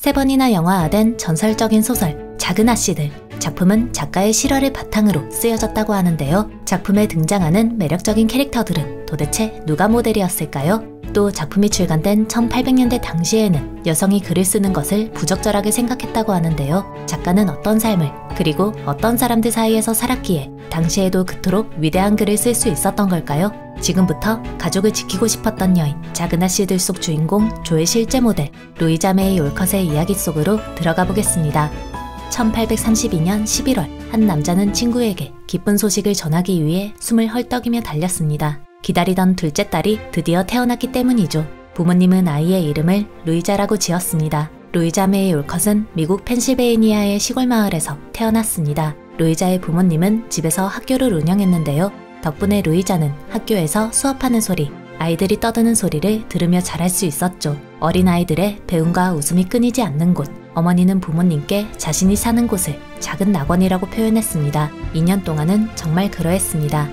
3번이나 영화화된 전설적인 소설 작은 아씨들. 작품은 작가의 실화를 바탕으로 쓰여졌다고 하는데요. 작품에 등장하는 매력적인 캐릭터들은 도대체 누가 모델이었을까요? 또 작품이 출간된 1800년대 당시에는 여성이 글을 쓰는 것을 부적절하게 생각했다고 하는데요. 작가는 어떤 삶을 그리고 어떤 사람들 사이에서 살았기에 당시에도 그토록 위대한 글을 쓸 수 있었던 걸까요? 지금부터 가족을 지키고 싶었던 여인 작은 아씨들 속 주인공 조의 실제 모델 루이자 메이 올컷의 이야기 속으로 들어가 보겠습니다. 1832년 11월 한 남자는 친구에게 기쁜 소식을 전하기 위해 숨을 헐떡이며 달렸습니다. 기다리던 둘째 딸이 드디어 태어났기 때문이죠. 부모님은 아이의 이름을 루이자라고 지었습니다. 루이자 메이 올컷은 미국 펜실베이니아의 시골 마을에서 태어났습니다. 루이자의 부모님은 집에서 학교를 운영했는데요. 덕분에 루이자는 학교에서 수업하는 소리, 아이들이 떠드는 소리를 들으며 자랄 수 있었죠. 어린아이들의 배움과 웃음이 끊이지 않는 곳. 어머니는 부모님께 자신이 사는 곳을 작은 낙원이라고 표현했습니다. 2년 동안은 정말 그러했습니다.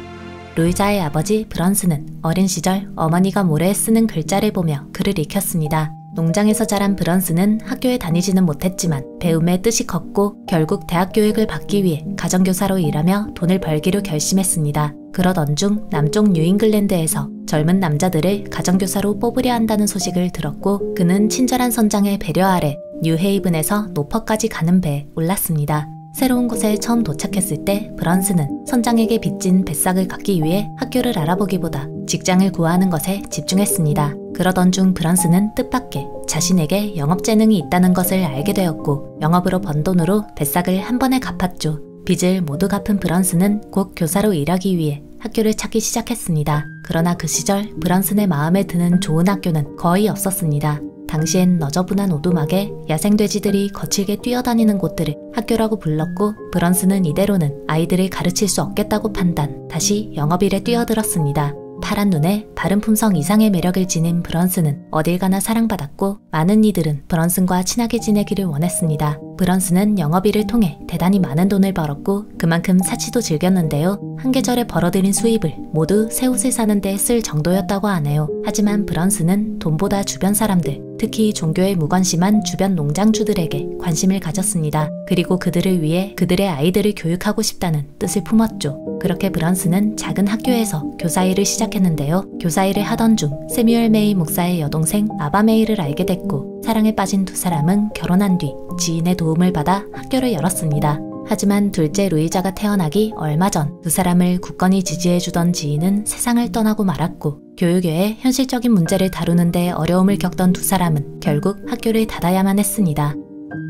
루이자의 아버지 브런스는 어린 시절 어머니가 모래에 쓰는 글자를 보며 글을 익혔습니다. 농장에서 자란 브런스는 학교에 다니지는 못했지만 배움의 뜻이 컸고 결국 대학 교육을 받기 위해 가정교사로 일하며 돈을 벌기로 결심했습니다. 그러던 중 남쪽 뉴잉글랜드에서 젊은 남자들을 가정교사로 뽑으려 한다는 소식을 들었고 그는 친절한 선장의 배려 아래 뉴헤이븐에서 노퍼까지 가는 배에 올랐습니다. 새로운 곳에 처음 도착했을 때 브런스는 선장에게 빚진 뱃삭을 갚기 위해 학교를 알아보기보다 직장을 구하는 것에 집중했습니다. 그러던 중 브런스는 뜻밖의 자신에게 영업 재능이 있다는 것을 알게 되었고 영업으로 번 돈으로 뱃삭을 한 번에 갚았죠. 빚을 모두 갚은 브런스는 곧 교사로 일하기 위해 학교를 찾기 시작했습니다. 그러나 그 시절 브런슨의 마음에 드는 좋은 학교는 거의 없었습니다. 당시엔 너저분한 오두막에 야생돼지들이 거칠게 뛰어다니는 곳들을 학교라고 불렀고 브런슨은 이대로는 아이들을 가르칠 수 없겠다고 판단, 다시 영업일에 뛰어들었습니다. 파란 눈에 바른 품성 이상의 매력을 지닌 브런슨은 어딜 가나 사랑받았고 많은 이들은 브런슨과 친하게 지내기를 원했습니다. 브런슨은 영업일을 통해 대단히 많은 돈을 벌었고 그만큼 사치도 즐겼는데요. 한 계절에 벌어들인 수입을 모두 새 옷을 사는 데 쓸 정도였다고 하네요. 하지만 브런슨은 돈보다 주변 사람들, 특히 종교에 무관심한 주변 농장주들에게 관심을 가졌습니다. 그리고 그들을 위해 그들의 아이들을 교육하고 싶다는 뜻을 품었죠. 그렇게 브런슨은 작은 학교에서 교사 일을 시작했는데요. 교사 일을 하던 중 세뮤얼 메이 목사의 여동생 아바 메이를 알게 됐고 사랑에 빠진 두 사람은 결혼한 뒤 지인의 도움을 받아 학교를 열었습니다. 하지만 둘째 루이자가 태어나기 얼마 전 두 사람을 굳건히 지지해주던 지인은 세상을 떠나고 말았고 교육 외에 현실적인 문제를 다루는데 어려움을 겪던 두 사람은 결국 학교를 닫아야만 했습니다.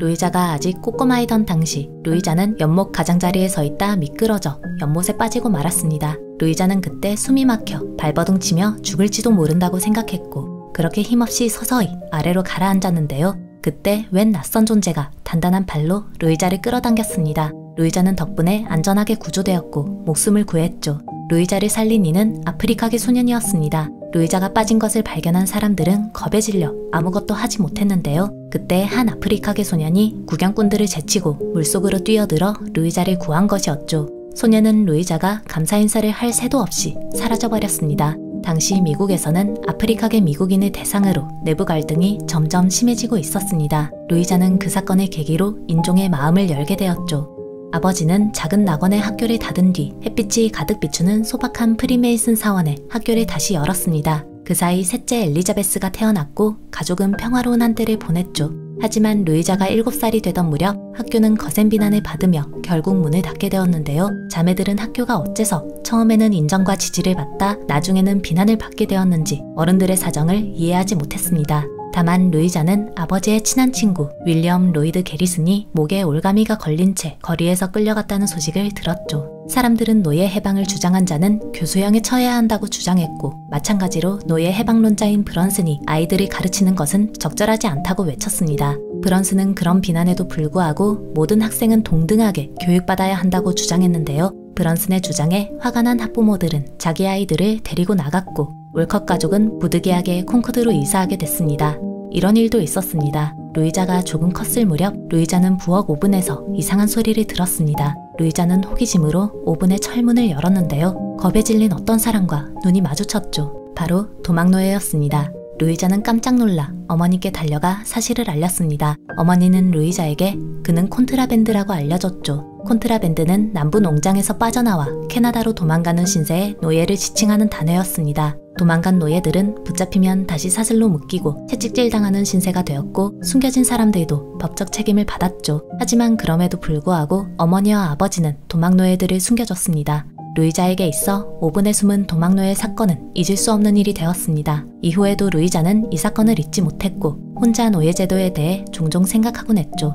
루이자가 아직 꼬꼬마이던 당시 루이자는 연못 가장자리에 서 있다 미끄러져 연못에 빠지고 말았습니다. 루이자는 그때 숨이 막혀 발버둥치며 죽을지도 모른다고 생각했고 그렇게 힘없이 서서히 아래로 가라앉았는데요. 그때 웬 낯선 존재가 단단한 발로 루이자를 끌어당겼습니다. 루이자는 덕분에 안전하게 구조되었고 목숨을 구했죠. 루이자를 살린 이는 아프리카계 소년이었습니다. 루이자가 빠진 것을 발견한 사람들은 겁에 질려 아무것도 하지 못했는데요. 그때 한 아프리카계 소년이 구경꾼들을 제치고 물속으로 뛰어들어 루이자를 구한 것이었죠. 소년은 루이자가 감사 인사를 할 새도 없이 사라져버렸습니다. 당시 미국에서는 아프리카계 미국인을 대상으로 내부 갈등이 점점 심해지고 있었습니다. 루이자는 그 사건을 계기로 인종의 마음을 열게 되었죠. 아버지는 작은 낙원의 학교를 닫은 뒤 햇빛이 가득 비추는 소박한 프리메이슨 사원에 학교를 다시 열었습니다. 그 사이 셋째 엘리자베스가 태어났고 가족은 평화로운 한때를 보냈죠. 하지만 루이자가 7살이 되던 무렵 학교는 거센 비난을 받으며 결국 문을 닫게 되었는데요. 자매들은 학교가 어째서 처음에는 인정과 지지를 받다 나중에는 비난을 받게 되었는지 어른들의 사정을 이해하지 못했습니다. 다만 루이자는 아버지의 친한 친구 윌리엄 로이드 게리슨이 목에 올가미가 걸린 채 거리에서 끌려갔다는 소식을 들었죠. 사람들은 노예 해방을 주장한 자는 교수형에 처해야 한다고 주장했고 마찬가지로 노예 해방론자인 브런슨이 아이들을 가르치는 것은 적절하지 않다고 외쳤습니다. 브런슨은 그런 비난에도 불구하고 모든 학생은 동등하게 교육받아야 한다고 주장했는데요. 브런슨의 주장에 화가 난 학부모들은 자기 아이들을 데리고 나갔고 올컷 가족은 부득이하게 콩코드로 이사하게 됐습니다. 이런 일도 있었습니다. 루이자가 조금 컸을 무렵 루이자는 부엌 오븐에서 이상한 소리를 들었습니다. 루이자는 호기심으로 오븐의 철문을 열었는데요. 겁에 질린 어떤 사람과 눈이 마주쳤죠. 바로 도망노예였습니다. 루이자는 깜짝 놀라 어머니께 달려가 사실을 알렸습니다. 어머니는 루이자에게 그는 콘트라밴드라고 알려줬죠. 콘트라밴드는 남부 농장에서 빠져나와 캐나다로 도망가는 신세의 노예를 지칭하는 단어였습니다. 도망간 노예들은 붙잡히면 다시 사슬로 묶이고 채찍질 당하는 신세가 되었고 숨겨진 사람들도 법적 책임을 받았죠. 하지만 그럼에도 불구하고 어머니와 아버지는 도망노예들을 숨겨줬습니다. 루이자에게 있어 5분의 숨은 도망노예 사건은 잊을 수 없는 일이 되었습니다. 이후에도 루이자는 이 사건을 잊지 못했고 혼자 노예 제도에 대해 종종 생각하곤 했죠.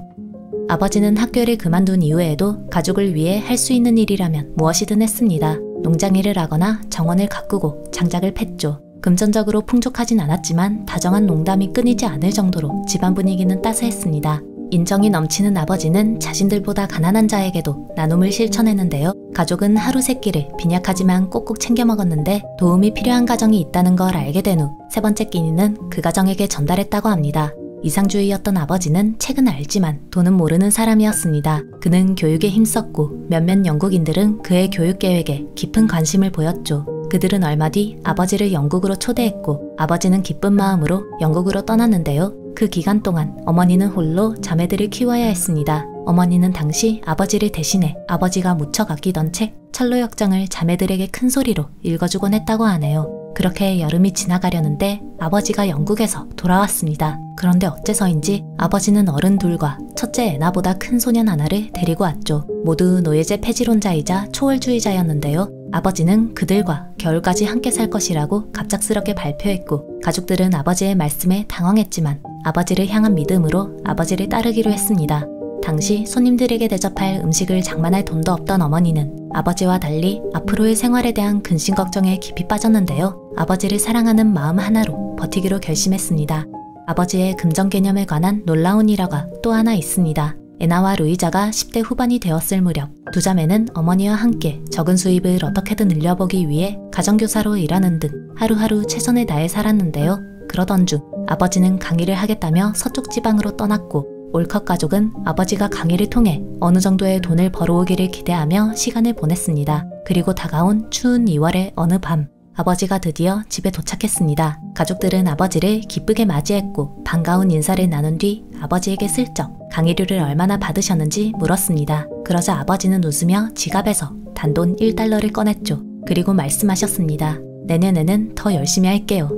아버지는 학교를 그만둔 이후에도 가족을 위해 할 수 있는 일이라면 무엇이든 했습니다. 농장일을 하거나 정원을 가꾸고 장작을 팼죠. 금전적으로 풍족하진 않았지만 다정한 농담이 끊이지 않을 정도로 집안 분위기는 따스했습니다. 인정이 넘치는 아버지는 자신들보다 가난한 자에게도 나눔을 실천했는데요. 가족은 하루 세 끼를 빈약하지만 꼭꼭 챙겨 먹었는데 도움이 필요한 가정이 있다는 걸 알게 된 후 세 번째 끼니는 그 가정에게 전달했다고 합니다. 이상주의였던 아버지는 책은 알지만 돈은 모르는 사람이었습니다. 그는 교육에 힘썼고 몇몇 영국인들은 그의 교육 계획에 깊은 관심을 보였죠. 그들은 얼마 뒤 아버지를 영국으로 초대했고 아버지는 기쁜 마음으로 영국으로 떠났는데요. 그 기간 동안 어머니는 홀로 자매들을 키워야 했습니다. 어머니는 당시 아버지를 대신해 아버지가 무척 아끼던 책 철로역정을 자매들에게 큰 소리로 읽어주곤 했다고 하네요. 그렇게 여름이 지나가려는데 아버지가 영국에서 돌아왔습니다. 그런데 어째서인지 아버지는 어른 둘과 첫째 애나보다 큰 소년 하나를 데리고 왔죠. 모두 노예제 폐지론자이자 초월주의자였는데요. 아버지는 그들과 겨울까지 함께 살 것이라고 갑작스럽게 발표했고 가족들은 아버지의 말씀에 당황했지만 아버지를 향한 믿음으로 아버지를 따르기로 했습니다. 당시 손님들에게 대접할 음식을 장만할 돈도 없던 어머니는 아버지와 달리 앞으로의 생활에 대한 근심 걱정에 깊이 빠졌는데요. 아버지를 사랑하는 마음 하나로 버티기로 결심했습니다. 아버지의 금전 개념에 관한 놀라운 일화가 또 하나 있습니다. 애나와 루이자가 10대 후반이 되었을 무렵 두 자매는 어머니와 함께 적은 수입을 어떻게든 늘려보기 위해 가정교사로 일하는 등 하루하루 최선을 다해 살았는데요. 그러던 중 아버지는 강의를 하겠다며 서쪽 지방으로 떠났고 올컷 가족은 아버지가 강의를 통해 어느 정도의 돈을 벌어오기를 기대하며 시간을 보냈습니다. 그리고 다가온 추운 2월의 어느 밤 아버지가 드디어 집에 도착했습니다. 가족들은 아버지를 기쁘게 맞이했고 반가운 인사를 나눈 뒤 아버지에게 슬쩍 강의료를 얼마나 받으셨는지 물었습니다. 그러자 아버지는 웃으며 지갑에서 단돈 1달러를 꺼냈죠. 그리고 말씀하셨습니다. 내년에는 더 열심히 할게요.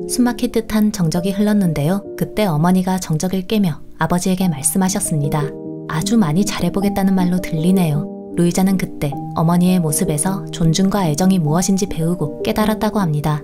숨막힐 듯한 정적이 흘렀는데요. 그때 어머니가 정적을 깨며 아버지에게 말씀하셨습니다. 아주 많이 잘해보겠다는 말로 들리네요. 루이자는 그때 어머니의 모습에서 존중과 애정이 무엇인지 배우고 깨달았다고 합니다.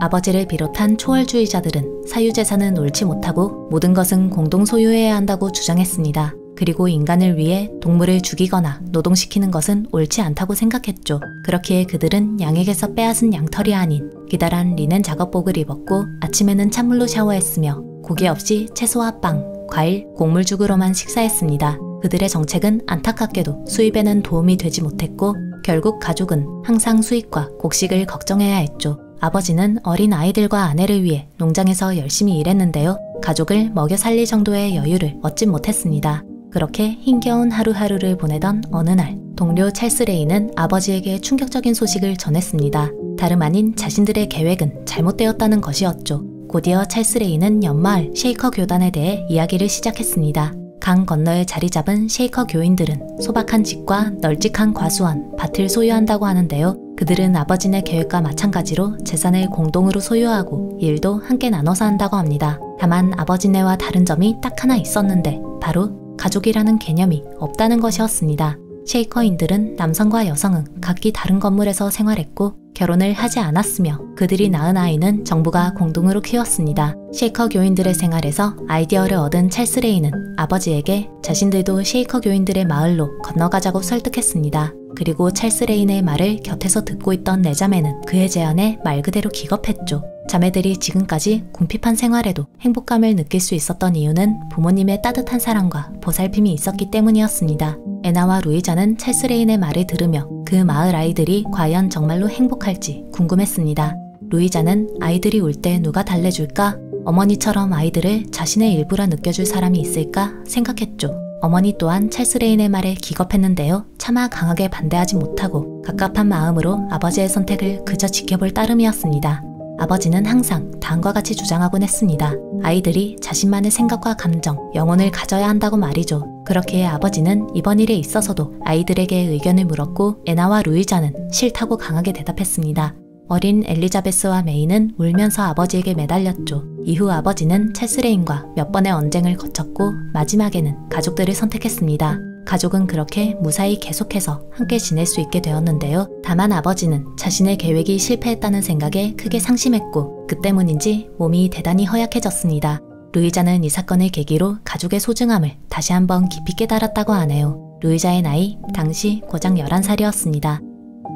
아버지를 비롯한 초월주의자들은 사유재산은 옳지 못하고 모든 것은 공동 소유해야 한다고 주장했습니다. 그리고 인간을 위해 동물을 죽이거나 노동시키는 것은 옳지 않다고 생각했죠. 그렇기에 그들은 양에게서 빼앗은 양털이 아닌 기다란 리넨 작업복을 입었고 아침에는 찬물로 샤워했으며 고기 없이 채소와 빵, 과일, 곡물죽으로만 식사했습니다. 그들의 정책은 안타깝게도 수입에는 도움이 되지 못했고 결국 가족은 항상 수입과 곡식을 걱정해야 했죠. 아버지는 어린 아이들과 아내를 위해 농장에서 열심히 일했는데요. 가족을 먹여 살릴 정도의 여유를 얻지 못했습니다. 그렇게 힘겨운 하루하루를 보내던 어느 날 동료 찰스 레이는 아버지에게 충격적인 소식을 전했습니다. 다름 아닌 자신들의 계획은 잘못되었다는 것이었죠. 곧이어 찰스 레이는 옆마을 쉐이커 교단에 대해 이야기를 시작했습니다. 강 건너에 자리 잡은 쉐이커 교인들은 소박한 집과 널찍한 과수원, 밭을 소유한다고 하는데요. 그들은 아버지네 계획과 마찬가지로 재산을 공동으로 소유하고 일도 함께 나눠서 한다고 합니다. 다만 아버지네와 다른 점이 딱 하나 있었는데 바로 가족이라는 개념이 없다는 것이었습니다. 쉐이커인들은 남성과 여성은 각기 다른 건물에서 생활했고 결혼을 하지 않았으며 그들이 낳은 아이는 정부가 공동으로 키웠습니다. 쉐이커 교인들의 생활에서 아이디어를 얻은 찰스 레이는 아버지에게 자신들도 쉐이커 교인들의 마을로 건너가자고 설득했습니다. 그리고 찰스 레인의 말을 곁에서 듣고 있던 네 자매는 그의 제안에 말 그대로 기겁했죠. 자매들이 지금까지 궁핍한 생활에도 행복감을 느낄 수 있었던 이유는 부모님의 따뜻한 사랑과 보살핌이 있었기 때문이었습니다. 애나와 루이자는 찰스 레인의 말을 들으며 그 마을 아이들이 과연 정말로 행복할지 궁금했습니다. 루이자는 아이들이 울 때 누가 달래줄까? 어머니처럼 아이들을 자신의 일부라 느껴줄 사람이 있을까? 생각했죠. 어머니 또한 찰스 레인의 말에 기겁했는데요. 차마 강하게 반대하지 못하고 갑갑한 마음으로 아버지의 선택을 그저 지켜볼 따름이었습니다. 아버지는 항상 다음과 같이 주장하곤 했습니다. 아이들이 자신만의 생각과 감정, 영혼을 가져야 한다고 말이죠. 그렇기에 아버지는 이번 일에 있어서도 아이들에게 의견을 물었고 애나와 루이자는 싫다고 강하게 대답했습니다. 어린 엘리자베스와 메이는 울면서 아버지에게 매달렸죠. 이후 아버지는 찰스레인과 몇 번의 언쟁을 거쳤고 마지막에는 가족들을 선택했습니다. 가족은 그렇게 무사히 계속해서 함께 지낼 수 있게 되었는데요. 다만 아버지는 자신의 계획이 실패했다는 생각에 크게 상심했고 그 때문인지 몸이 대단히 허약해졌습니다. 루이자는 이 사건을 계기로 가족의 소중함을 다시 한번 깊이 깨달았다고 하네요. 루이자의 나이 당시 고작 11살이었습니다.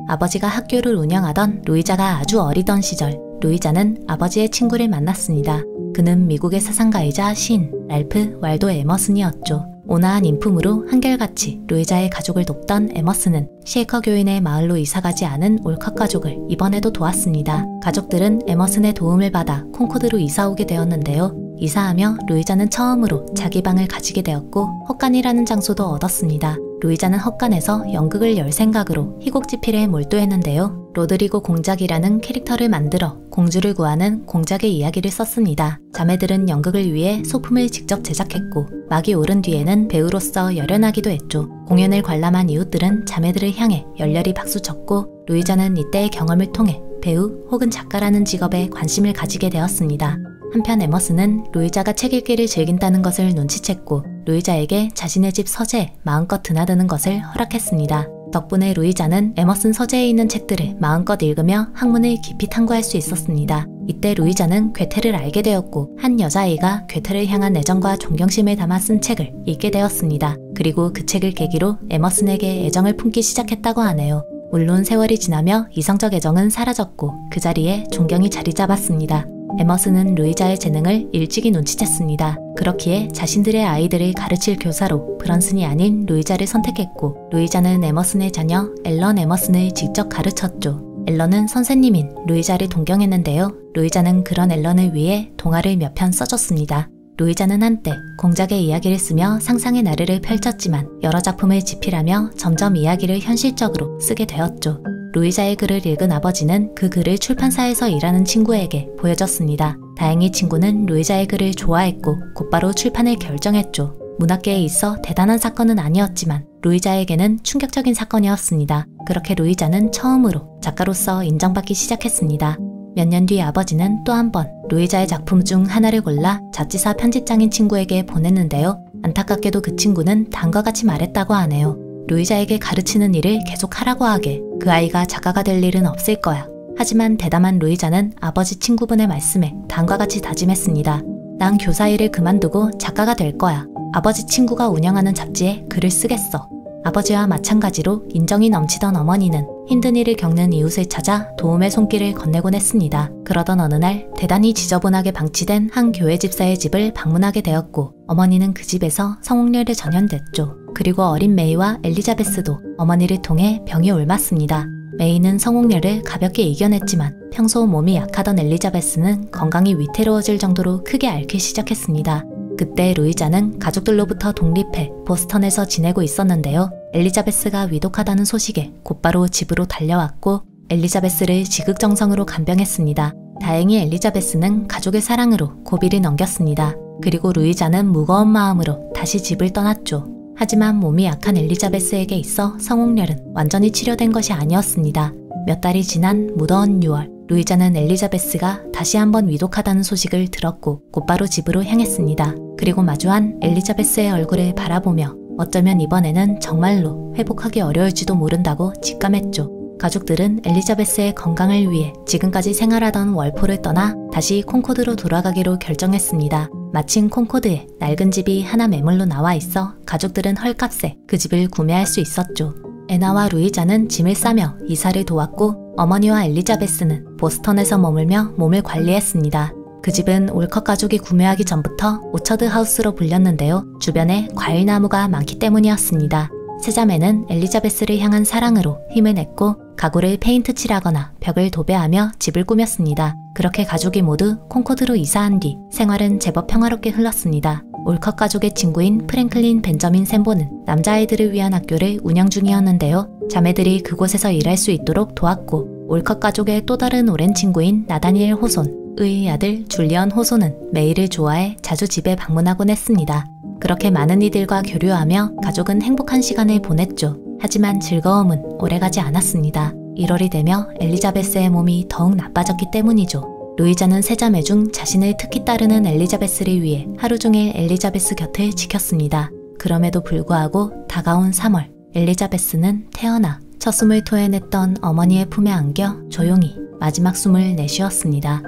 아버지가 학교를 운영하던 루이자가 아주 어리던 시절 루이자는 아버지의 친구를 만났습니다. 그는 미국의 사상가이자 시인 랄프 왈도 에머슨이었죠. 온화한 인품으로 한결같이 루이자의 가족을 돕던 에머슨은 쉐이커 교인의 마을로 이사가지 않은 올컷 가족을 이번에도 도왔습니다. 가족들은 에머슨의 도움을 받아 콩코드로 이사오게 되었는데요. 이사하며 루이자는 처음으로 자기 방을 가지게 되었고 헛간이라는 장소도 얻었습니다. 루이자는 헛간에서 연극을 열 생각으로 희곡지필에 몰두했는데요. 로드리고 공작이라는 캐릭터를 만들어 공주를 구하는 공작의 이야기를 썼습니다. 자매들은 연극을 위해 소품을 직접 제작했고 막이 오른 뒤에는 배우로서 열연하기도 했죠. 공연을 관람한 이웃들은 자매들을 향해 열렬히 박수쳤고 루이자는 이때의 경험을 통해 배우 혹은 작가라는 직업에 관심을 가지게 되었습니다. 한편 에머슨은 루이자가 책 읽기를 즐긴다는 것을 눈치챘고 루이자에게 자신의 집 서재에 마음껏 드나드는 것을 허락했습니다. 덕분에 루이자는 에머슨 서재에 있는 책들을 마음껏 읽으며 학문을 깊이 탐구할 수 있었습니다. 이때 루이자는 괴테를 알게 되었고 한 여자아이가 괴테를 향한 애정과 존경심을 담아 쓴 책을 읽게 되었습니다. 그리고 그 책을 계기로 에머슨에게 애정을 품기 시작했다고 하네요. 물론 세월이 지나며 이성적 애정은 사라졌고 그 자리에 존경이 자리 잡았습니다. 에머슨은 루이자의 재능을 일찍이 눈치챘습니다. 그렇기에 자신들의 아이들을 가르칠 교사로 브런슨이 아닌 루이자를 선택했고 루이자는 에머슨의 자녀 앨런 에머슨을 직접 가르쳤죠. 앨런은 선생님인 루이자를 동경했는데요. 루이자는 그런 앨런을 위해 동화를 몇 편 써줬습니다. 루이자는 한때 공작의 이야기를 쓰며 상상의 나래를 펼쳤지만 여러 작품을 집필하며 점점 이야기를 현실적으로 쓰게 되었죠. 루이자의 글을 읽은 아버지는 그 글을 출판사에서 일하는 친구에게 보여줬습니다. 다행히 친구는 루이자의 글을 좋아했고 곧바로 출판을 결정했죠. 문학계에 있어 대단한 사건은 아니었지만 루이자에게는 충격적인 사건이었습니다. 그렇게 루이자는 처음으로 작가로서 인정받기 시작했습니다. 몇 년 뒤 아버지는 또 한 번 루이자의 작품 중 하나를 골라 잡지사 편집장인 친구에게 보냈는데요. 안타깝게도 그 친구는 다음과 같이 말했다고 하네요. 루이자에게 가르치는 일을 계속 하라고 하게. 그 아이가 작가가 될 일은 없을 거야. 하지만 대담한 루이자는 아버지 친구분의 말씀에 다음과 같이 다짐했습니다. 난 교사 일을 그만두고 작가가 될 거야. 아버지 친구가 운영하는 잡지에 글을 쓰겠어. 아버지와 마찬가지로 인정이 넘치던 어머니는 힘든 일을 겪는 이웃을 찾아 도움의 손길을 건네곤 했습니다. 그러던 어느 날 대단히 지저분하게 방치된 한 교회 집사의 집을 방문하게 되었고 어머니는 그 집에서 성홍열에 전염됐죠. 그리고 어린 메이와 엘리자베스도 어머니를 통해 병이 옮았습니다. 메이는 성홍열을 가볍게 이겨냈지만 평소 몸이 약하던 엘리자베스는 건강이 위태로워질 정도로 크게 앓기 시작했습니다. 그때 루이자는 가족들로부터 독립해 보스턴에서 지내고 있었는데요. 엘리자베스가 위독하다는 소식에 곧바로 집으로 달려왔고 엘리자베스를 지극정성으로 간병했습니다. 다행히 엘리자베스는 가족의 사랑으로 고비를 넘겼습니다. 그리고 루이자는 무거운 마음으로 다시 집을 떠났죠. 하지만 몸이 약한 엘리자베스에게 있어 성홍열은 완전히 치료된 것이 아니었습니다. 몇 달이 지난 무더운 6월, 루이자는 엘리자베스가 다시 한번 위독하다는 소식을 들었고 곧바로 집으로 향했습니다. 그리고 마주한 엘리자베스의 얼굴을 바라보며 어쩌면 이번에는 정말로 회복하기 어려울지도 모른다고 직감했죠. 가족들은 엘리자베스의 건강을 위해 지금까지 생활하던 월포를 떠나 다시 콩코드로 돌아가기로 결정했습니다. 마침 콩코드에 낡은 집이 하나 매물로 나와 있어 가족들은 헐값에 그 집을 구매할 수 있었죠. 애나와 루이자는 짐을 싸며 이사를 도왔고 어머니와 엘리자베스는 보스턴에서 머물며 몸을 관리했습니다. 그 집은 올컷 가족이 구매하기 전부터 오처드 하우스로 불렸는데요. 주변에 과일나무가 많기 때문이었습니다. 세자매는 엘리자베스를 향한 사랑으로 힘을 냈고 가구를 페인트 칠하거나 벽을 도배하며 집을 꾸몄습니다. 그렇게 가족이 모두 콩코드로 이사한 뒤 생활은 제법 평화롭게 흘렀습니다. 올컷 가족의 친구인 프랭클린 벤저민 샘보는 남자아이들을 위한 학교를 운영 중이었는데요. 자매들이 그곳에서 일할 수 있도록 도왔고 올컷 가족의 또 다른 오랜 친구인 나다니엘 호손의 아들 줄리언 호손은 메이를 좋아해 자주 집에 방문하곤 했습니다. 그렇게 많은 이들과 교류하며 가족은 행복한 시간을 보냈죠. 하지만 즐거움은 오래가지 않았습니다. 1월이 되며 엘리자베스의 몸이 더욱 나빠졌기 때문이죠. 루이자는 세 자매 중 자신을 특히 따르는 엘리자베스를 위해 하루 종일 엘리자베스 곁을 지켰습니다. 그럼에도 불구하고 다가온 3월, 엘리자베스는 태어나 첫 숨을 토해냈던 어머니의 품에 안겨 조용히 마지막 숨을 내쉬었습니다.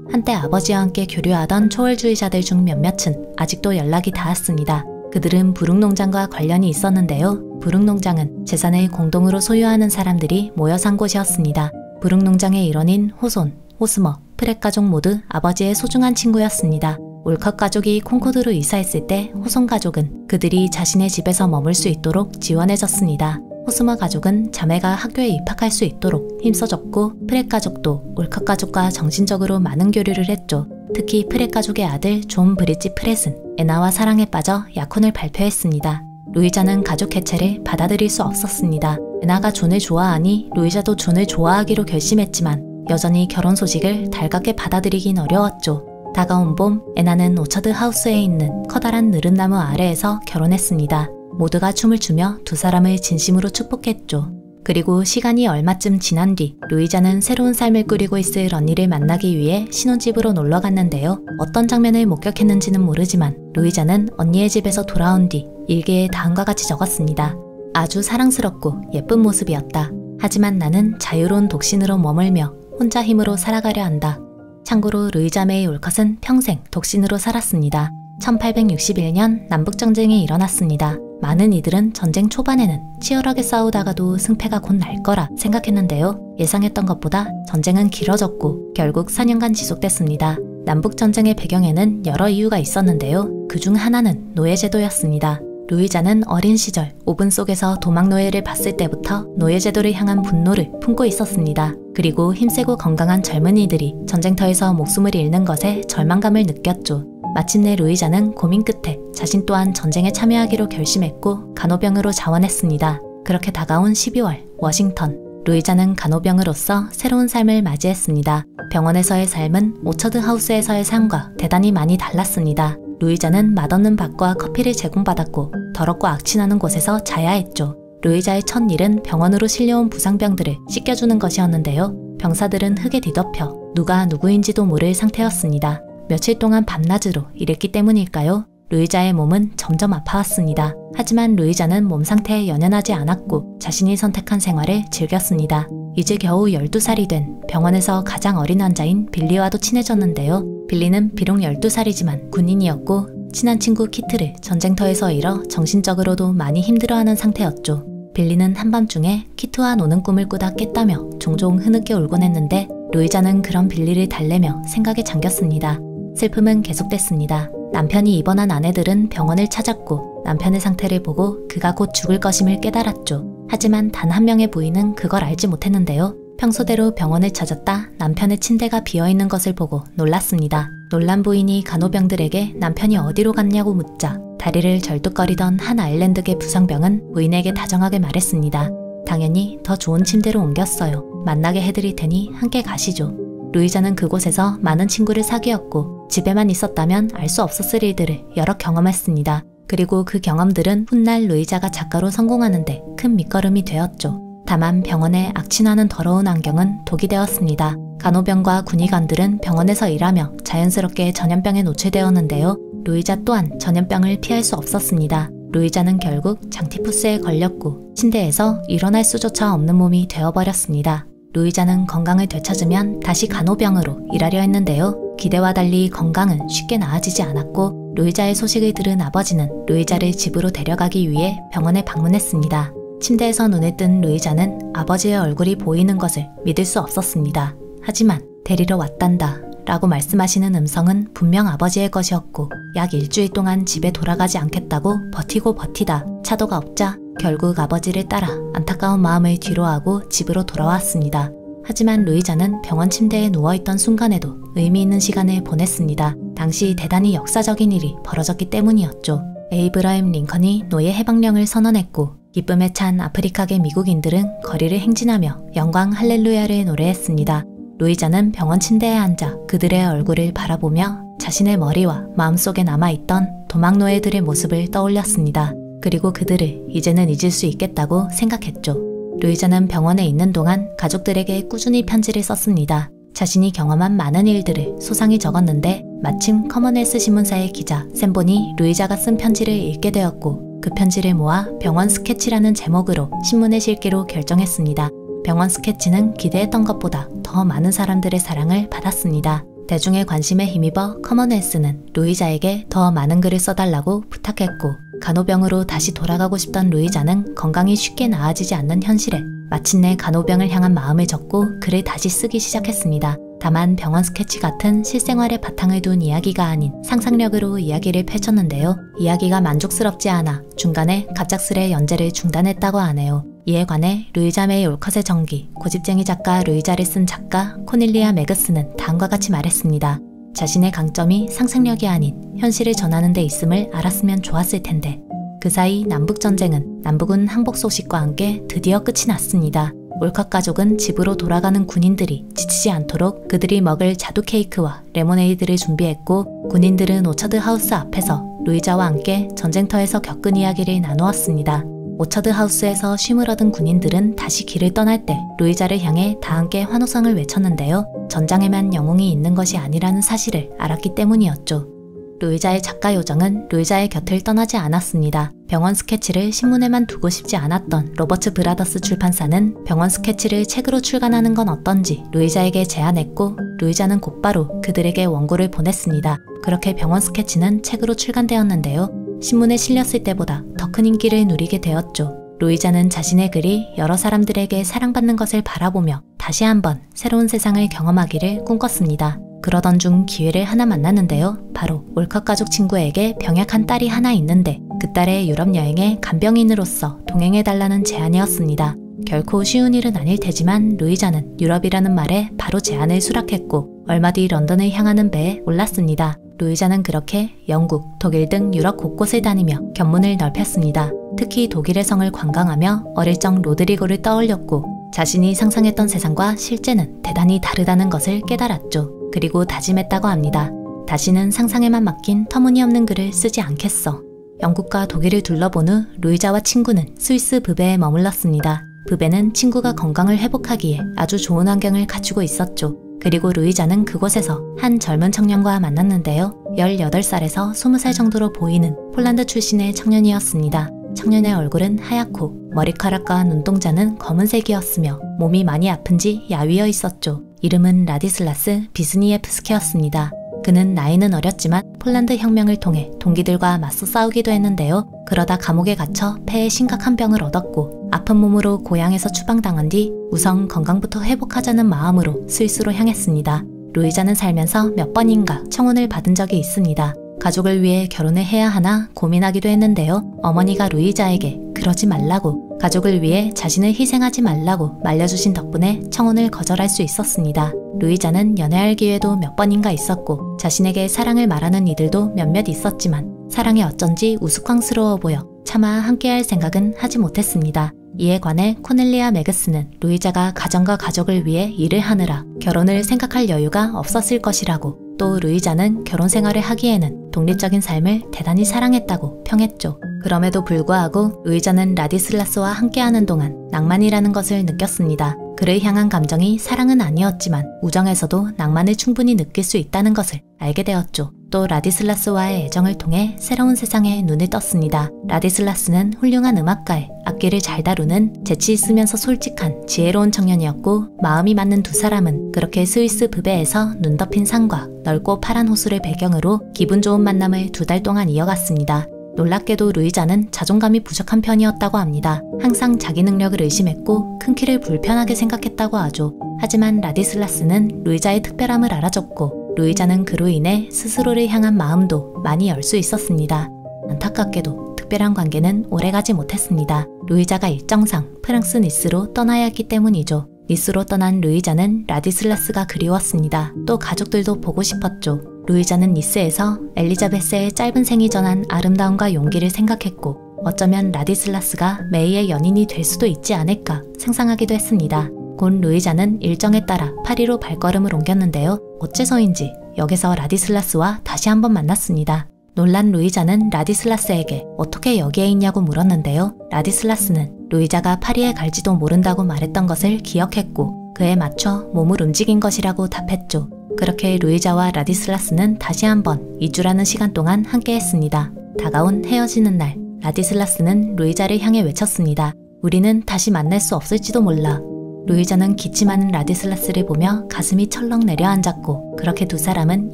한때 아버지와 함께 교류하던 초월주의자들 중 몇몇은 아직도 연락이 닿았습니다. 그들은 부릉농장과 관련이 있었는데요. 부릉농장은 재산을 공동으로 소유하는 사람들이 모여 산 곳이었습니다. 부릉농장의 일원인 호손, 호스머, 프렛 가족 모두 아버지의 소중한 친구였습니다. 올컷 가족이 콩코드로 이사했을 때 호손 가족은 그들이 자신의 집에서 머물 수 있도록 지원해줬습니다. 호스머 가족은 자매가 학교에 입학할 수 있도록 힘써줬고 프렛 가족도 올컷 가족과 정신적으로 많은 교류를 했죠. 특히 프렛 가족의 아들 존 브리지 프렛은 애나와 사랑에 빠져 약혼을 발표했습니다. 루이자는 가족 해체를 받아들일 수 없었습니다. 애나가 존을 좋아하니 루이자도 존을 좋아하기로 결심했지만 여전히 결혼 소식을 달갑게 받아들이긴 어려웠죠. 다가온 봄, 애나는 오처드 하우스에 있는 커다란 느릅나무 아래에서 결혼했습니다. 모두가 춤을 추며 두 사람을 진심으로 축복했죠. 그리고 시간이 얼마쯤 지난 뒤 루이자는 새로운 삶을 꾸리고 있을 언니를 만나기 위해 신혼집으로 놀러 갔는데요. 어떤 장면을 목격했는지는 모르지만 루이자는 언니의 집에서 돌아온 뒤 일기에 다음과 같이 적었습니다. 아주 사랑스럽고 예쁜 모습이었다. 하지만 나는 자유로운 독신으로 머물며 혼자 힘으로 살아가려 한다. 참고로 루이자메이 올컷은 평생 독신으로 살았습니다. 1861년 남북전쟁이 일어났습니다. 많은 이들은 전쟁 초반에는 치열하게 싸우다가도 승패가 곧 날 거라 생각했는데요. 예상했던 것보다 전쟁은 길어졌고 결국 4년간 지속됐습니다. 남북전쟁의 배경에는 여러 이유가 있었는데요. 그중 하나는 노예제도였습니다. 루이자는 어린 시절 오븐 속에서 도망노예를 봤을 때부터 노예제도를 향한 분노를 품고 있었습니다. 그리고 힘세고 건강한 젊은이들이 전쟁터에서 목숨을 잃는 것에 절망감을 느꼈죠. 마침내 루이자는 고민 끝에 자신 또한 전쟁에 참여하기로 결심했고 간호병으로 자원했습니다. 그렇게 다가온 12월, 워싱턴. 루이자는 간호병으로서 새로운 삶을 맞이했습니다. 병원에서의 삶은 오처드 하우스에서의 삶과 대단히 많이 달랐습니다. 루이자는 맛없는 밥과 커피를 제공받았고 더럽고 악취나는 곳에서 자야 했죠. 루이자의 첫 일은 병원으로 실려온 부상병들을 씻겨주는 것이었는데요. 병사들은 흙에 뒤덮여 누가 누구인지도 모를 상태였습니다. 며칠 동안 밤낮으로 일했기 때문일까요? 루이자의 몸은 점점 아파왔습니다. 하지만 루이자는 몸 상태에 연연하지 않았고 자신이 선택한 생활을 즐겼습니다. 이제 겨우 12살이 된 병원에서 가장 어린 환자인 빌리와도 친해졌는데요. 빌리는 비록 12살이지만 군인이었고 친한 친구 키트를 전쟁터에서 잃어 정신적으로도 많이 힘들어하는 상태였죠. 빌리는 한밤중에 키트와 노는 꿈을 꾸다 깼다며 종종 흐느껴 울곤 했는데 루이자는 그런 빌리를 달래며 생각에 잠겼습니다. 슬픔은 계속됐습니다. 남편이 입원한 아내들은 병원을 찾았고 남편의 상태를 보고 그가 곧 죽을 것임을 깨달았죠. 하지만 단 한 명의 부인은 그걸 알지 못했는데요. 평소대로 병원을 찾았다 남편의 침대가 비어있는 것을 보고 놀랐습니다. 놀란 부인이 간호병들에게 남편이 어디로 갔냐고 묻자 다리를 절뚝거리던 한 아일랜드계 부상병은 부인에게 다정하게 말했습니다. 당연히 더 좋은 침대로 옮겼어요. 만나게 해드릴 테니 함께 가시죠. 루이자는 그곳에서 많은 친구를 사귀었고 집에만 있었다면 알 수 없었을 일들을 여러 경험했습니다. 그리고 그 경험들은 훗날 루이자가 작가로 성공하는데 큰 밑거름이 되었죠. 다만 병원의 악취나는 더러운 환경은 독이 되었습니다. 간호병과 군의관들은 병원에서 일하며 자연스럽게 전염병에 노출되었는데요. 루이자 또한 전염병을 피할 수 없었습니다. 루이자는 결국 장티푸스에 걸렸고 침대에서 일어날 수조차 없는 몸이 되어버렸습니다. 루이자는 건강을 되찾으면 다시 간호병으로 일하려 했는데요. 기대와 달리 건강은 쉽게 나아지지 않았고 루이자의 소식을 들은 아버지는 루이자를 집으로 데려가기 위해 병원에 방문했습니다. 침대에서 눈을 뜬 루이자는 아버지의 얼굴이 보이는 것을 믿을 수 없었습니다. 하지만 데리러 왔단다 라고 말씀하시는 음성은 분명 아버지의 것이었고 약 일주일 동안 집에 돌아가지 않겠다고 버티고 버티다 차도가 없자 결국 아버지를 따라 안타까운 마음을 뒤로하고 집으로 돌아왔습니다. 하지만 루이자는 병원 침대에 누워있던 순간에도 의미 있는 시간을 보냈습니다. 당시 대단히 역사적인 일이 벌어졌기 때문이었죠. 에이브라임 링컨이 노예 해방령을 선언했고 기쁨에 찬 아프리카계 미국인들은 거리를 행진하며 영광 할렐루야를 노래했습니다. 루이자는 병원 침대에 앉아 그들의 얼굴을 바라보며 자신의 머리와 마음속에 남아있던 도망노예들의 모습을 떠올렸습니다. 그리고 그들을 이제는 잊을 수 있겠다고 생각했죠. 루이자는 병원에 있는 동안 가족들에게 꾸준히 편지를 썼습니다. 자신이 경험한 많은 일들을 소상히 적었는데 마침 커먼웰스 신문사의 기자 샘본이 루이자가 쓴 편지를 읽게 되었고 그 편지를 모아 병원 스케치라는 제목으로 신문에 실기로 결정했습니다. 병원 스케치는 기대했던 것보다 더 많은 사람들의 사랑을 받았습니다. 대중의 관심에 힘입어 커먼웰스는 루이자에게 더 많은 글을 써달라고 부탁했고 간호병으로 다시 돌아가고 싶던 루이자는 건강이 쉽게 나아지지 않는 현실에 마침내 간호병을 향한 마음을 접고 글을 다시 쓰기 시작했습니다. 다만 병원 스케치 같은 실생활의 바탕을 둔 이야기가 아닌 상상력으로 이야기를 펼쳤는데요. 이야기가 만족스럽지 않아 중간에 갑작스레 연재를 중단했다고 하네요. 이에 관해 루이자 메이 올컷의 전기, 고집쟁이 작가 루이자를 쓴 작가 코넬리아 매그스는 다음과 같이 말했습니다. 자신의 강점이 상상력이 아닌 현실을 전하는 데 있음을 알았으면 좋았을 텐데 그 사이 남북전쟁은 남북은 항복 소식과 함께 드디어 끝이 났습니다. 올컷 가족은 집으로 돌아가는 군인들이 지치지 않도록 그들이 먹을 자두 케이크와 레모네이드를 준비했고 군인들은 오처드 하우스 앞에서 루이자와 함께 전쟁터에서 겪은 이야기를 나누었습니다. 오처드 하우스에서 쉼을 얻은 군인들은 다시 길을 떠날 때 루이자를 향해 다 함께 환호성을 외쳤는데요. 전장에만 영웅이 있는 것이 아니라는 사실을 알았기 때문이었죠. 루이자의 작가 요정은 루이자의 곁을 떠나지 않았습니다. 병원 스케치를 신문에만 두고 싶지 않았던 로버츠 브라더스 출판사는 병원 스케치를 책으로 출간하는 건 어떤지 루이자에게 제안했고 루이자는 곧바로 그들에게 원고를 보냈습니다. 그렇게 병원 스케치는 책으로 출간되었는데요. 신문에 실렸을 때보다 더 큰 인기를 누리게 되었죠. 루이자는 자신의 글이 여러 사람들에게 사랑받는 것을 바라보며 다시 한번 새로운 세상을 경험하기를 꿈꿨습니다. 그러던 중 기회를 하나 만났는데요. 바로 올컷 가족 친구에게 병약한 딸이 하나 있는데 그 딸의 유럽 여행에 간병인으로서 동행해달라는 제안이었습니다. 결코 쉬운 일은 아닐 테지만 루이자는 유럽이라는 말에 바로 제안을 수락했고 얼마 뒤 런던을 향하는 배에 올랐습니다. 루이자는 그렇게 영국, 독일 등 유럽 곳곳을 다니며 견문을 넓혔습니다. 특히 독일의 성을 관광하며 어릴 적 로드리고를 떠올렸고 자신이 상상했던 세상과 실제는 대단히 다르다는 것을 깨달았죠. 그리고 다짐했다고 합니다. 다시는 상상에만 맡긴 터무니없는 글을 쓰지 않겠어. 영국과 독일을 둘러본 후 루이자와 친구는 스위스 브베에 머물렀습니다. 브베는 친구가 건강을 회복하기에 아주 좋은 환경을 갖추고 있었죠. 그리고 루이자는 그곳에서 한 젊은 청년과 만났는데요. 18살에서 20살 정도로 보이는 폴란드 출신의 청년이었습니다. 청년의 얼굴은 하얗고 머리카락과 눈동자는 검은색이었으며 몸이 많이 아픈지 야위어 있었죠. 이름은 라디슬라스 비스니예프스키였습니다. 그는 나이는 어렸지만 폴란드 혁명을 통해 동기들과 맞서 싸우기도 했는데요. 그러다 감옥에 갇혀 폐에 심각한 병을 얻었고 아픈 몸으로 고향에서 추방당한 뒤 우선 건강부터 회복하자는 마음으로 스위스로 향했습니다. 루이자는 살면서 몇 번인가 청혼을 받은 적이 있습니다. 가족을 위해 결혼을 해야 하나 고민하기도 했는데요. 어머니가 루이자에게 그러지 말라고, 가족을 위해 자신을 희생하지 말라고 말려주신 덕분에 청혼을 거절할 수 있었습니다. 루이자는 연애할 기회도 몇 번인가 있었고 자신에게 사랑을 말하는 이들도 몇몇 있었지만 사랑이 어쩐지 우스꽝스러워 보여 차마 함께할 생각은 하지 못했습니다. 이에 관해 코넬리아 매그스는 루이자가 가정과 가족을 위해 일을 하느라 결혼을 생각할 여유가 없었을 것이라고, 또 루이자는 결혼 생활을 하기에는 독립적인 삶을 대단히 사랑했다고 평했죠. 그럼에도 불구하고 루이자는 라디슬라스와 함께하는 동안 낭만이라는 것을 느꼈습니다. 그를 향한 감정이 사랑은 아니었지만 우정에서도 낭만을 충분히 느낄 수 있다는 것을 알게 되었죠. 또 라디슬라스와의 애정을 통해 새로운 세상에 눈을 떴습니다. 라디슬라스는 훌륭한 음악가에 악기를 잘 다루는 재치 있으면서 솔직한 지혜로운 청년이었고 마음이 맞는 두 사람은 그렇게 스위스 브베에서 눈 덮인 산과 넓고 파란 호수를 배경으로 기분 좋은 만남을 2달 동안 이어갔습니다. 놀랍게도 루이자는 자존감이 부족한 편이었다고 합니다. 항상 자기 능력을 의심했고 큰 키를 불편하게 생각했다고 하죠. 하지만 라디슬라스는 루이자의 특별함을 알아줬고 루이자는 그로 인해 스스로를 향한 마음도 많이 열 수 있었습니다. 안타깝게도 특별한 관계는 오래가지 못했습니다. 루이자가 일정상 프랑스 니스로 떠나야 했기 때문이죠. 니스로 떠난 루이자는 라디슬라스가 그리웠습니다. 또 가족들도 보고 싶었죠. 루이자는 니스에서 엘리자베스의 짧은 생이 전한 아름다움과 용기를 생각했고 어쩌면 라디슬라스가 메이의 연인이 될 수도 있지 않을까 상상하기도 했습니다. 곧 루이자는 일정에 따라 파리로 발걸음을 옮겼는데요. 어째서인지 역에서 라디슬라스와 다시 한번 만났습니다. 놀란 루이자는 라디슬라스에게 어떻게 여기에 있냐고 물었는데요. 라디슬라스는 루이자가 파리에 갈지도 모른다고 말했던 것을 기억했고 그에 맞춰 몸을 움직인 것이라고 답했죠. 그렇게 루이자와 라디슬라스는 다시 한번 2주라는 시간 동안 함께했습니다. 다가온 헤어지는 날, 라디슬라스는 루이자를 향해 외쳤습니다. 우리는 다시 만날 수 없을지도 몰라. 루이자는 기침하는 라디슬라스를 보며 가슴이 철렁 내려앉았고 그렇게 두 사람은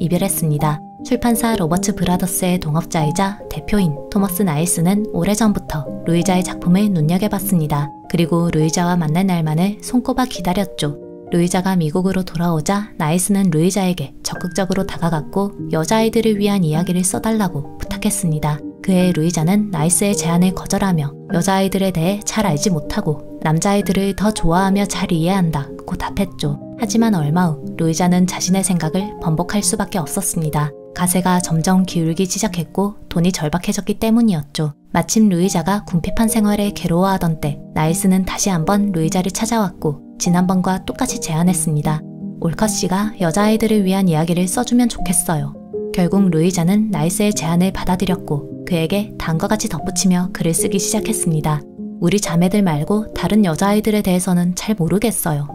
이별했습니다. 출판사 로버츠 브라더스의 동업자이자 대표인 토머스 나일스는 오래전부터 루이자의 작품을 눈여겨봤습니다. 그리고 루이자와 만날 날만을 손꼽아 기다렸죠. 루이자가 미국으로 돌아오자 나일스는 루이자에게 적극적으로 다가갔고 여자아이들을 위한 이야기를 써달라고 부탁했습니다. 그해 루이자는 나일스의 제안을 거절하며 여자아이들에 대해 잘 알지 못하고 남자아이들을 더 좋아하며 잘 이해한다고 답했죠. 하지만 얼마 후 루이자는 자신의 생각을 번복할 수밖에 없었습니다. 가세가 점점 기울기 시작했고 돈이 절박해졌기 때문이었죠. 마침 루이자가 궁핍한 생활에 괴로워하던 때 나일스는 다시 한번 루이자를 찾아왔고 지난번과 똑같이 제안했습니다. 올컷 씨가 여자아이들을 위한 이야기를 써주면 좋겠어요. 결국 루이자는 나일스의 제안을 받아들였고 그에게 다음과 같이 덧붙이며 글을 쓰기 시작했습니다. 우리 자매들 말고 다른 여자아이들에 대해서는 잘 모르겠어요.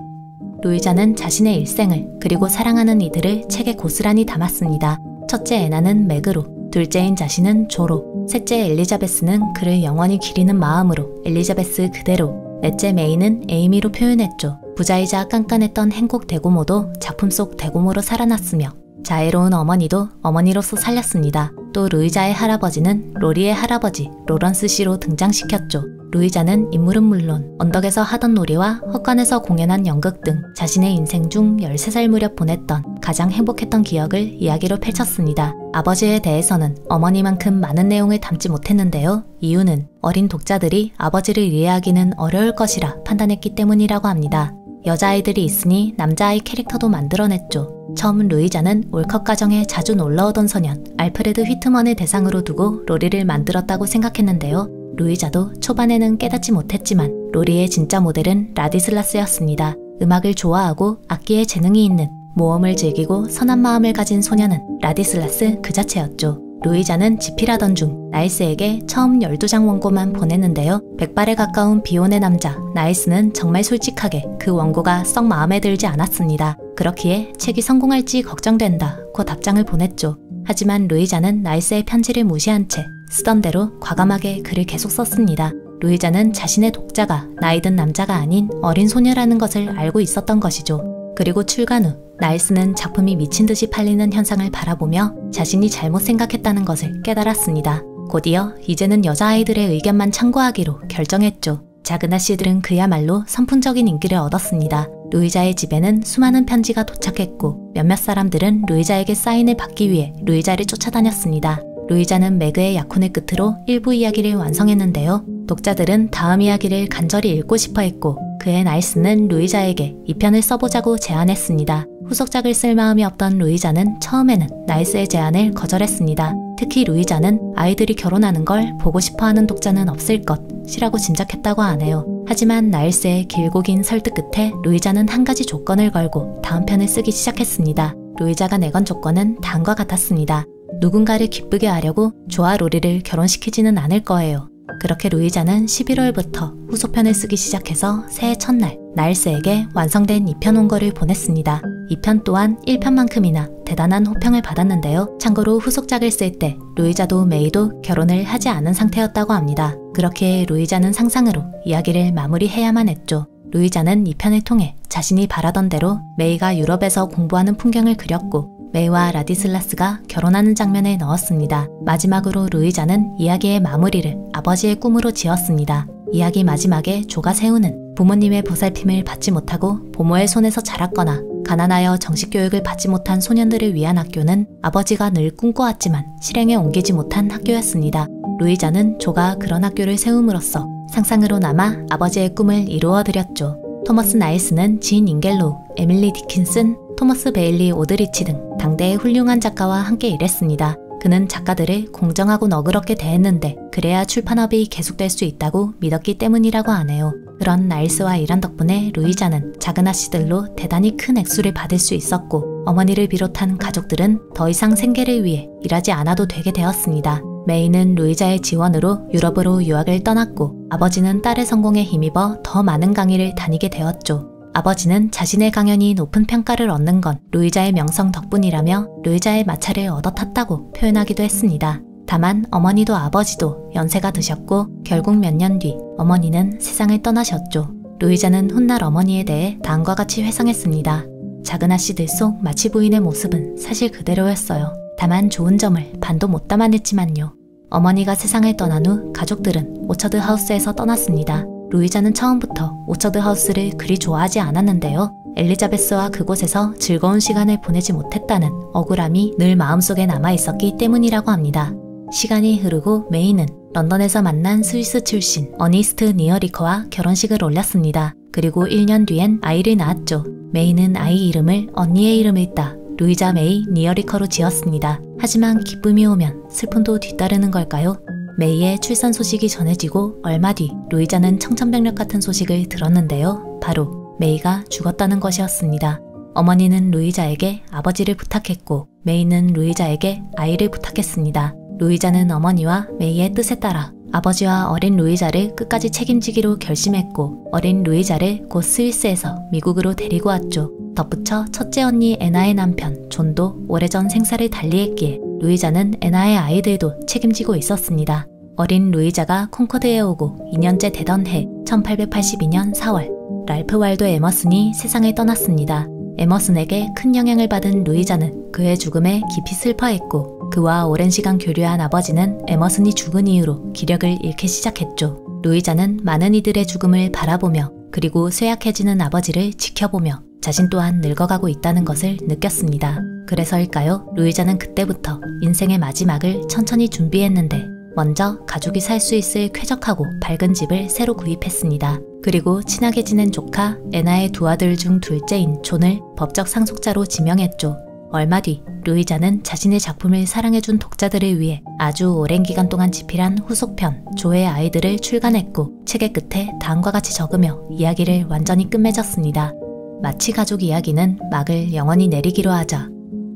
루이자는 자신의 일생을 그리고 사랑하는 이들을 책에 고스란히 담았습니다. 첫째 애나는 맥으로, 둘째인 자신은 조로, 셋째 엘리자베스는 그를 영원히 기리는 마음으로 엘리자베스 그대로, 넷째 메이는 에이미로 표현했죠. 부자이자 깐깐했던 행복 대고모도 작품 속 대고모로 살아났으며 자애로운 어머니도 어머니로서 살렸습니다. 또 루이자의 할아버지는 로리의 할아버지 로런스 씨로 등장시켰죠. 루이자는 인물은 물론 언덕에서 하던 놀이와 헛간에서 공연한 연극 등 자신의 인생 중 13살 무렵 보냈던 가장 행복했던 기억을 이야기로 펼쳤습니다. 아버지에 대해서는 어머니만큼 많은 내용을 담지 못했는데요. 이유는 어린 독자들이 아버지를 이해하기는 어려울 것이라 판단했기 때문이라고 합니다. 여자아이들이 있으니 남자아이 캐릭터도 만들어냈죠. 처음 루이자는 올컷 가정에 자주 놀러오던 소년 알프레드 휘트먼을 대상으로 두고 로리를 만들었다고 생각했는데요. 루이자도 초반에는 깨닫지 못했지만 로리의 진짜 모델은 라디슬라스였습니다. 음악을 좋아하고 악기에 재능이 있는 모험을 즐기고 선한 마음을 가진 소녀는 라디슬라스 그 자체였죠. 루이자는 집필하던 중 나일스에게 처음 12장 원고만 보냈는데요. 100발에 가까운 비혼의 남자 나일스는 정말 솔직하게 그 원고가 썩 마음에 들지 않았습니다. 그렇기에 책이 성공할지 걱정된다고 답장을 보냈죠. 하지만 루이자는 나일스의 편지를 무시한 채 쓰던 대로 과감하게 글을 계속 썼습니다. 루이자는 자신의 독자가 나이든 남자가 아닌 어린 소녀라는 것을 알고 있었던 것이죠. 그리고 출간 후 나일스는 작품이 미친 듯이 팔리는 현상을 바라보며 자신이 잘못 생각했다는 것을 깨달았습니다. 곧이어 이제는 여자아이들의 의견만 참고하기로 결정했죠. 작은 아씨들은 그야말로 선풍적인 인기를 얻었습니다. 루이자의 집에는 수많은 편지가 도착했고 몇몇 사람들은 루이자에게 사인을 받기 위해 루이자를 쫓아다녔습니다. 루이자는 매그의 약혼을 끝으로 1부 이야기를 완성했는데요. 독자들은 다음 이야기를 간절히 읽고 싶어 했고 그의 나일스는 루이자에게 이 편을 써보자고 제안했습니다. 후속작을 쓸 마음이 없던 루이자는 처음에는 나일스의 제안을 거절했습니다. 특히 루이자는 아이들이 결혼하는 걸 보고 싶어하는 독자는 없을 것이라고 짐작했다고 하네요. 하지만 나일스의 길고 긴 설득 끝에 루이자는 한 가지 조건을 걸고 다음 편을 쓰기 시작했습니다. 루이자가 내건 조건은 다음과 같았습니다. 누군가를 기쁘게 하려고 조와 로리를 결혼시키지는 않을 거예요. 그렇게 루이자는 11월부터 후속편을 쓰기 시작해서 새해 첫날 나일스에게 완성된 2편 원고를 보냈습니다. 2편 또한 1편만큼이나 대단한 호평을 받았는데요. 참고로 후속작을 쓸 때 루이자도 메이도 결혼을 하지 않은 상태였다고 합니다. 그렇게 루이자는 상상으로 이야기를 마무리해야만 했죠. 루이자는 2편을 통해 자신이 바라던 대로 메이가 유럽에서 공부하는 풍경을 그렸고 메이와 라디슬라스가 결혼하는 장면을 넣었습니다. 마지막으로 루이자는 이야기의 마무리를 아버지의 꿈으로 지었습니다. 이야기 마지막에 조가 세우는 부모님의 보살핌을 받지 못하고 부모의 손에서 자랐거나 가난하여 정식 교육을 받지 못한 소년들을 위한 학교는 아버지가 늘 꿈꿔왔지만 실행에 옮기지 못한 학교였습니다. 루이자는 조가 그런 학교를 세움으로써 상상으로 남아 아버지의 꿈을 이루어드렸죠. 토머스 나일스는 진 잉겔로우, 에밀리 디킨슨, 토머스 베일리 오드리치 등 당대의 훌륭한 작가와 함께 일했습니다. 그는 작가들을 공정하고 너그럽게 대했는데 그래야 출판업이 계속될 수 있다고 믿었기 때문이라고 하네요. 그런 나일스와 일한 덕분에 루이자는 작은 아씨들로 대단히 큰 액수를 받을 수 있었고 어머니를 비롯한 가족들은 더 이상 생계를 위해 일하지 않아도 되게 되었습니다. 메이는 루이자의 지원으로 유럽으로 유학을 떠났고 아버지는 딸의 성공에 힘입어 더 많은 강의를 다니게 되었죠. 아버지는 자신의 강연이 높은 평가를 얻는 건 루이자의 명성 덕분이라며 루이자의 마차를 얻어 탔다고 표현하기도 했습니다. 다만 어머니도 아버지도 연세가 드셨고 결국 몇 년 뒤 어머니는 세상을 떠나셨죠. 루이자는 훗날 어머니에 대해 다음과 같이 회상했습니다. 작은 아씨들 속 마치 부인의 모습은 사실 그대로였어요. 다만 좋은 점을 반도 못 담아냈지만요. 어머니가 세상을 떠난 후 가족들은 오처드 하우스에서 떠났습니다. 루이자는 처음부터 오처드 하우스를 그리 좋아하지 않았는데요. 엘리자베스와 그곳에서 즐거운 시간을 보내지 못했다는 억울함이 늘 마음속에 남아있었기 때문이라고 합니다. 시간이 흐르고 메이는 런던에서 만난 스위스 출신 어니스트 니어리커와 결혼식을 올렸습니다. 그리고 1년 뒤엔 아이를 낳았죠. 메이는 아이 이름을 언니의 이름을 따 루이자 메이 니어리커로 지었습니다. 하지만 기쁨이 오면 슬픔도 뒤따르는 걸까요? 메이의 출산 소식이 전해지고 얼마 뒤 루이자는 청천벽력 같은 소식을 들었는데요. 바로 메이가 죽었다는 것이었습니다. 어머니는 루이자에게 아버지를 부탁했고 메이는 루이자에게 아이를 부탁했습니다. 루이자는 어머니와 메이의 뜻에 따라 아버지와 어린 루이자를 끝까지 책임지기로 결심했고 어린 루이자를 곧 스위스에서 미국으로 데리고 왔죠. 덧붙여 첫째 언니 애나의 남편 존도 오래전 생사를 달리했기에 루이자는 애나의 아이들도 책임지고 있었습니다. 어린 루이자가 콩코드에 오고 2년째 되던 해 1882년 4월 랄프 waldo 에머슨이 세상을 떠났습니다. 에머슨에게 큰 영향을 받은 루이자는 그의 죽음에 깊이 슬퍼했고 그와 오랜 시간 교류한 아버지는 에머슨이 죽은 이후로 기력을 잃기 시작했죠. 루이자는 많은 이들의 죽음을 바라보며 그리고 쇠약해지는 아버지를 지켜보며 자신 또한 늙어가고 있다는 것을 느꼈습니다. 그래서일까요? 루이자는 그때부터 인생의 마지막을 천천히 준비했는데 먼저 가족이 살 수 있을 쾌적하고 밝은 집을 새로 구입했습니다. 그리고 친하게 지낸 조카 애나의 두 아들 중 둘째인 존을 법적 상속자로 지명했죠. 얼마 뒤 루이자는 자신의 작품을 사랑해준 독자들을 위해 아주 오랜 기간 동안 집필한 후속편 조의 아이들을 출간했고 책의 끝에 다음과 같이 적으며 이야기를 완전히 끝맺었습니다. 마치 가족 이야기는 막을 영원히 내리기로 하자.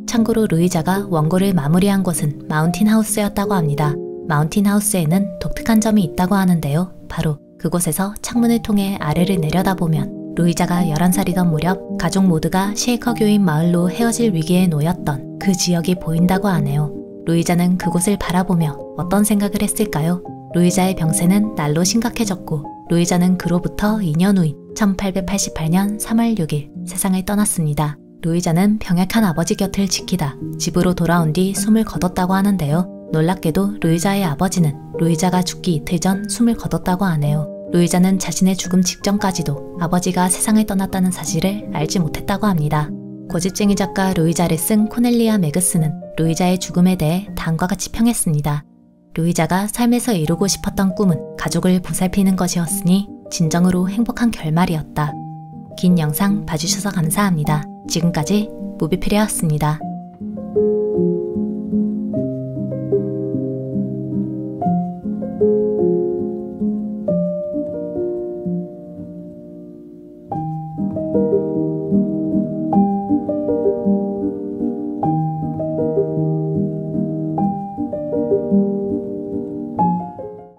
참고로 루이자가 원고를 마무리한 곳은 마운틴 하우스였다고 합니다. 마운틴 하우스에는 독특한 점이 있다고 하는데요. 바로 그곳에서 창문을 통해 아래를 내려다보면 루이자가 11살이던 무렵 가족 모두가 쉐이커교인 마을로 헤어질 위기에 놓였던 그 지역이 보인다고 하네요. 루이자는 그곳을 바라보며 어떤 생각을 했을까요? 루이자의 병세는 날로 심각해졌고 루이자는 그로부터 2년 후인 1888년 3월 6일 세상을 떠났습니다. 루이자는 병약한 아버지 곁을 지키다 집으로 돌아온 뒤 숨을 거뒀다고 하는데요. 놀랍게도 루이자의 아버지는 루이자가 죽기 이틀 전 숨을 거뒀다고 하네요. 루이자는 자신의 죽음 직전까지도 아버지가 세상을 떠났다는 사실을 알지 못했다고 합니다. 고집쟁이 작가 루이자를 쓴 코넬리아 매그스는 루이자의 죽음에 대해 다음과 같이 평했습니다. 루이자가 삶에서 이루고 싶었던 꿈은 가족을 보살피는 것이었으니 진정으로 행복한 결말이었다. 긴 영상 봐주셔서 감사합니다. 지금까지 무비필이었습니다.